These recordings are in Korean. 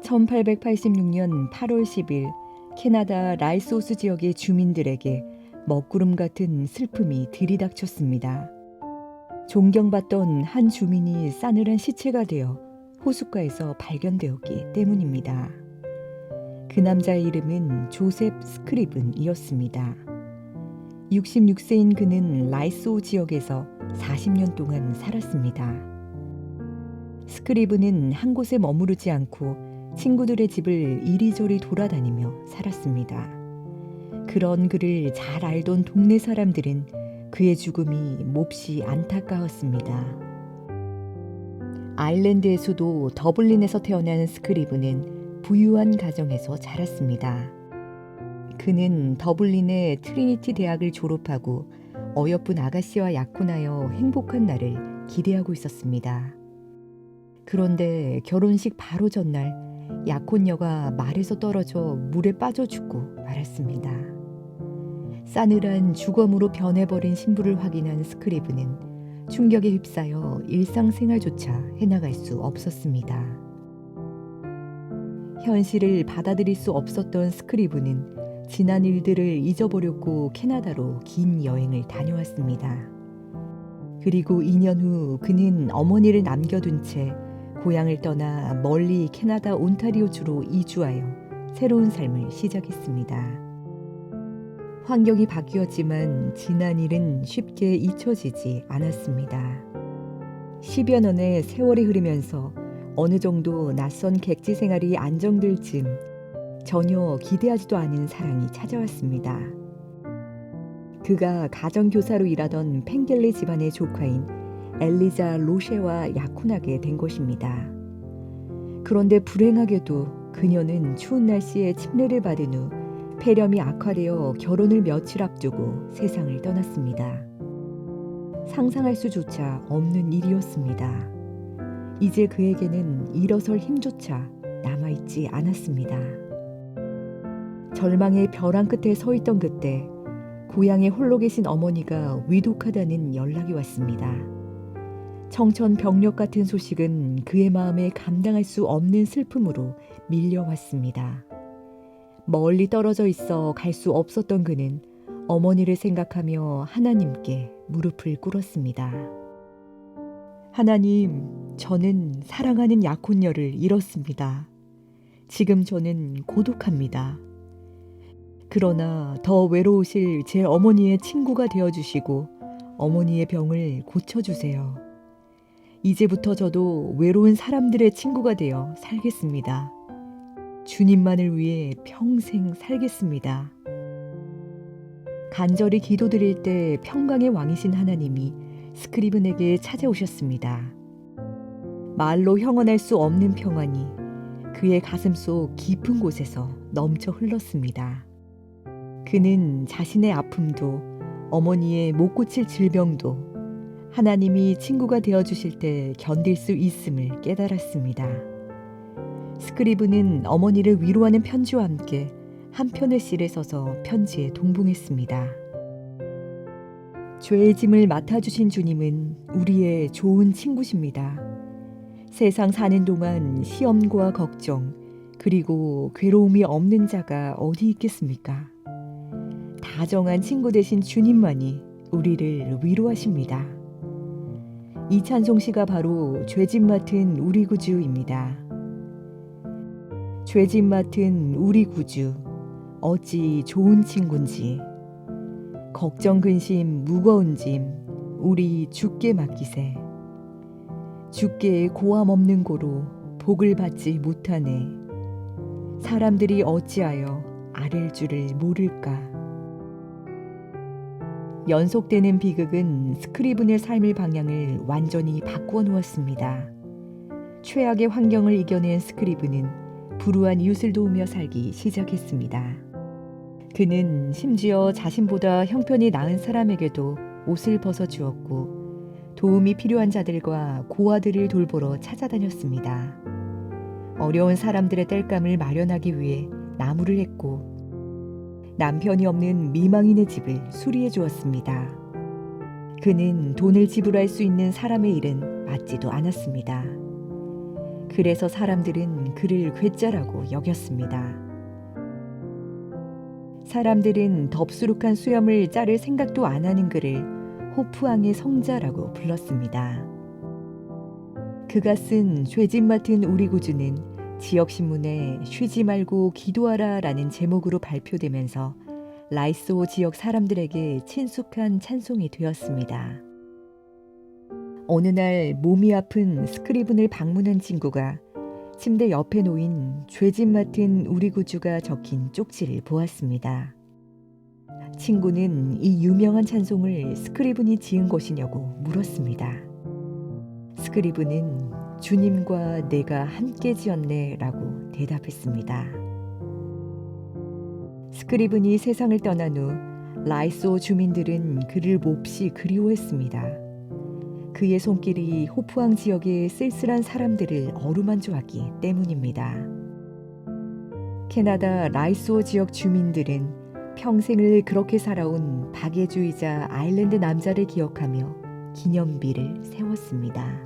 1886년 8월 10일 캐나다 라이스호스 지역의 주민들에게 먹구름 같은 슬픔이 들이닥쳤습니다. 존경받던 한 주민이 싸늘한 시체가 되어 호숫가에서 발견되었기 때문입니다. 그 남자의 이름은 조셉 스크리븐이었습니다. 66세인 그는 라이스호 지역에서 40년 동안 살았습니다. 스크리븐은 한 곳에 머무르지 않고 친구들의 집을 이리저리 돌아다니며 살았습니다. 그런 그를 잘 알던 동네 사람들은 그의 죽음이 몹시 안타까웠습니다. 아일랜드의 수도 더블린에서 태어난 스크리븐은 부유한 가정에서 자랐습니다. 그는 더블린의 트리니티 대학을 졸업하고 어여쁜 아가씨와 약혼하여 행복한 날을 기대하고 있었습니다. 그런데 결혼식 바로 전날 약혼녀가 말에서 떨어져 물에 빠져 죽고 말았습니다. 싸늘한 주검으로 변해버린 신부를 확인한 스크리븐은 충격에 휩싸여 일상생활조차 해나갈 수 없었습니다. 현실을 받아들일 수 없었던 스크리븐은 지난 일들을 잊어보려고 캐나다로 긴 여행을 다녀왔습니다. 그리고 2년 후 그는 어머니를 남겨둔 채 고향을 떠나 멀리 캐나다 온타리오주로 이주하여 새로운 삶을 시작했습니다. 환경이 바뀌었지만 지난 일은 쉽게 잊혀지지 않았습니다. 10여 년의 세월이 흐르면서 어느 정도 낯선 객지 생활이 안정될 즈음 전혀 기대하지도 않은 사랑이 찾아왔습니다. 그가 가정교사로 일하던 펜겔레 집안의 조카인 엘리자 로셰와 약혼하게 된 것입니다. 그런데 불행하게도 그녀는 추운 날씨에 침례를 받은 후 폐렴이 악화되어 결혼을 며칠 앞두고 세상을 떠났습니다. 상상할 수조차 없는 일이었습니다. 이제 그에게는 일어설 힘조차 남아있지 않았습니다. 절망의 벼랑 끝에 서 있던 그때 고향에 홀로 계신 어머니가 위독하다는 연락이 왔습니다. 청천벽력 같은 소식은 그의 마음에 감당할 수 없는 슬픔으로 밀려왔습니다. 멀리 떨어져 있어 갈 수 없었던 그는 어머니를 생각하며 하나님께 무릎을 꿇었습니다. 하나님, 저는 사랑하는 약혼녀를 잃었습니다. 지금 저는 고독합니다. 그러나 더 외로우실 제 어머니의 친구가 되어주시고 어머니의 병을 고쳐주세요. 이제부터 저도 외로운 사람들의 친구가 되어 살겠습니다. 주님만을 위해 평생 살겠습니다. 간절히 기도드릴 때 평강의 왕이신 하나님이 스크리븐에게 찾아오셨습니다. 말로 형언할 수 없는 평안이 그의 가슴속 깊은 곳에서 넘쳐 흘렀습니다. 그는 자신의 아픔도 어머니의 못 고칠 질병도 하나님이 친구가 되어주실 때 견딜 수 있음을 깨달았습니다. 스크리븐은 어머니를 위로하는 편지와 함께 한편의 실에 서서 편지에 동봉했습니다. 죄의 짐을 맡아주신 주님은 우리의 좋은 친구십니다. 세상 사는 동안 시험과 걱정 그리고 괴로움이 없는 자가 어디 있겠습니까? 다정한 친구 되신 주님만이 우리를 위로하십니다. 이 찬송시가 바로 죄짐 맡은 우리 구주입니다. 죄짐 맡은 우리 구주, 어찌 좋은 친군지. 걱정 근심 무거운 짐, 우리 주께 맡기세. 주께 고함 없는 고로 복을 받지 못하네. 사람들이 어찌하여 아랠 줄을 모를까. 연속되는 비극은 스크리븐의 삶의 방향을 완전히 바꾸어 놓았습니다. 최악의 환경을 이겨낸 스크리븐은 불우한 이웃을 도우며 살기 시작했습니다. 그는 심지어 자신보다 형편이 나은 사람에게도 옷을 벗어주었고 도움이 필요한 자들과 고아들을 돌보러 찾아다녔습니다. 어려운 사람들의 땔감을 마련하기 위해 나무를 했고 남편이 없는 미망인의 집을 수리해 주었습니다. 그는 돈을 지불할 수 있는 사람의 일은 맡지도 않았습니다. 그래서 사람들은 그를 괴짜라고 여겼습니다. 사람들은 덥수룩한 수염을 자를 생각도 안 하는 그를 호프왕의 성자라고 불렀습니다. 그가 쓴 죄짓 맡은 우리 구주는 지역신문에 쉬지 말고 기도하라 라는 제목으로 발표되면서 라이스오 지역 사람들에게 친숙한 찬송이 되었습니다. 어느 날 몸이 아픈 스크리븐을 방문한 친구가 침대 옆에 놓인 죄짓 맡은 우리 구주가 적힌 쪽지를 보았습니다. 친구는 이 유명한 찬송을 스크리븐이 지은 것이냐고 물었습니다. 스크리븐은 주님과 내가 함께 지었네 라고 대답했습니다. 스크리븐이 세상을 떠난 후 라이스오 주민들은 그를 몹시 그리워했습니다. 그의 손길이 호프왕 지역의 쓸쓸한 사람들을 어루만져하기 때문입니다. 캐나다 라이스오 지역 주민들은 평생을 그렇게 살아온 박애주의자 아일랜드 남자를 기억하며 기념비를 세웠습니다.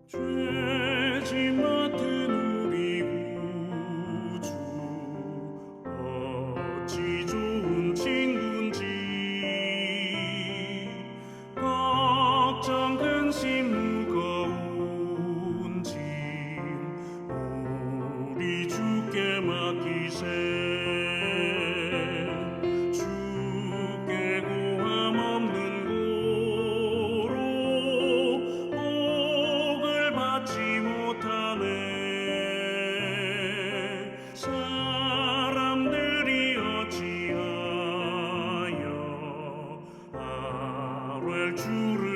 죄지 맡은 우리 구주 어찌 좋은 친구인지 걱정 근심 무거운 짐 우리 주께 맡기세 주께 고함 없는 고로 받지 못하네 사람들이 어찌하여 아뢰 주를